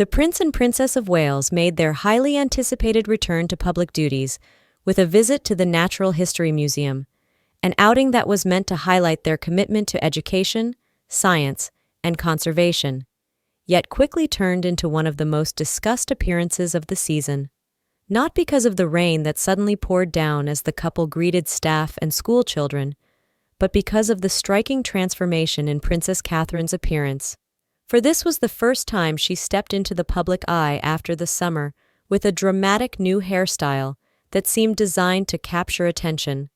The Prince and Princess of Wales made their highly anticipated return to public duties with a visit to the Natural History Museum, an outing that was meant to highlight their commitment to education, science, and conservation, yet quickly turned into one of the most discussed appearances of the season. Not because of the rain that suddenly poured down as the couple greeted staff and schoolchildren, but because of the striking transformation in Princess Catherine's appearance. For this was the first time she stepped into the public eye after the summer with a dramatic new hairstyle that seemed designed to capture attention.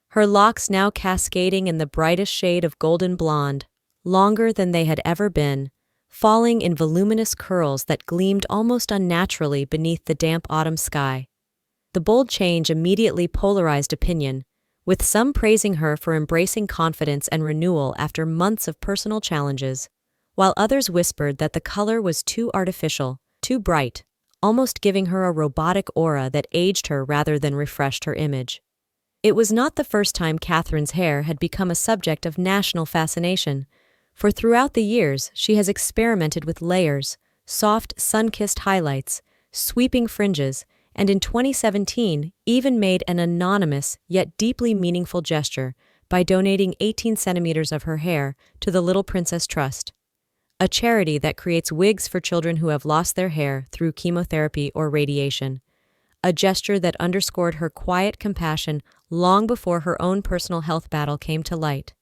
Her locks now cascading in the brightest shade of golden blonde, longer than they had ever been, falling in voluminous curls that gleamed almost unnaturally beneath the damp autumn sky. The bold change immediately polarized opinion, with some praising her for embracing confidence and renewal after months of personal challenges, while others whispered that the color was too artificial, too bright, almost giving her a robotic aura that aged her rather than refreshed her image. It was not the first time Catherine's hair had become a subject of national fascination, for throughout the years she has experimented with layers, soft, sun-kissed highlights, sweeping fringes, and in 2017 even made an anonymous yet deeply meaningful gesture by donating 18 centimeters of her hair to the Little Princess Trust, a charity that creates wigs for children who have lost their hair through chemotherapy or radiation, a gesture that underscored her quiet compassion long before her own personal health battle came to light.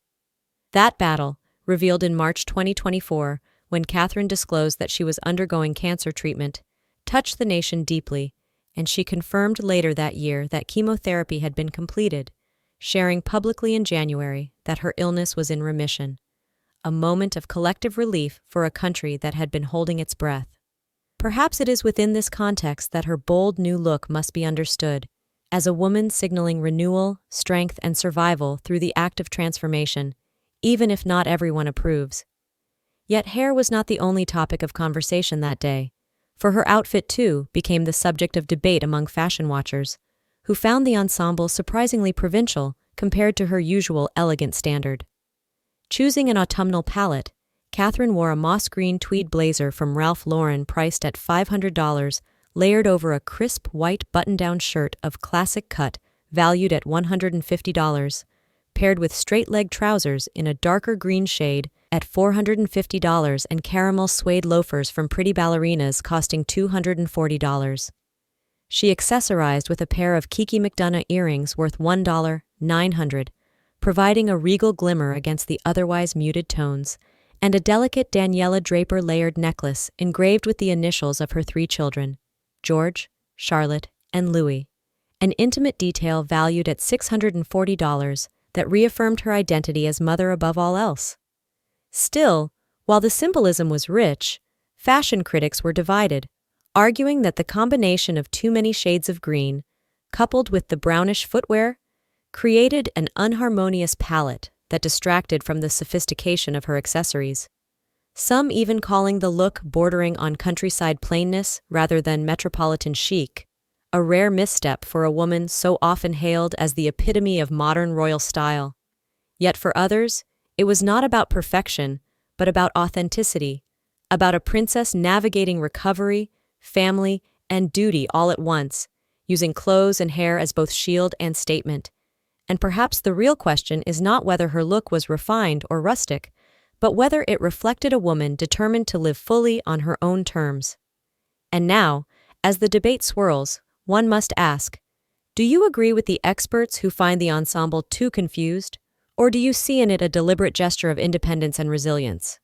That battle, revealed in March 2024, when Catherine disclosed that she was undergoing cancer treatment, touched the nation deeply, and she confirmed later that year that chemotherapy had been completed, sharing publicly in January that her illness was in remission, a moment of collective relief for a country that had been holding its breath. Perhaps it is within this context that her bold new look must be understood, as a woman signaling renewal, strength, and survival through the act of transformation, even if not everyone approves. Yet hair was not the only topic of conversation that day, for her outfit too became the subject of debate among fashion watchers, who found the ensemble surprisingly provincial compared to her usual elegant standard. Choosing an autumnal palette, Catherine wore a moss-green tweed blazer from Ralph Lauren priced at $500, layered over a crisp white button-down shirt of classic cut valued at $150, paired with straight-leg trousers in a darker green shade at $450 and caramel suede loafers from Pretty Ballerinas costing $240. She accessorized with a pair of Kiki McDonough earrings worth $1.900, providing a regal glimmer against the otherwise muted tones, and a delicate Daniela Draper layered necklace engraved with the initials of her 3 children, George, Charlotte, and Louis, an intimate detail valued at $640 that reaffirmed her identity as mother above all else. Still, while the symbolism was rich, fashion critics were divided, arguing that the combination of too many shades of green, coupled with the brownish footwear, created an unharmonious palette that distracted from the sophistication of her accessories. Some even calling the look bordering on countryside plainness rather than metropolitan chic, a rare misstep for a woman so often hailed as the epitome of modern royal style. Yet for others, it was not about perfection, but about authenticity, about a princess navigating recovery, family, and duty all at once, using clothes and hair as both shield and statement. And perhaps the real question is not whether her look was refined or rustic, but whether it reflected a woman determined to live fully on her own terms. And now, as the debate swirls, one must ask, do you agree with the experts who find the ensemble too confused, or do you see in it a deliberate gesture of independence and resilience?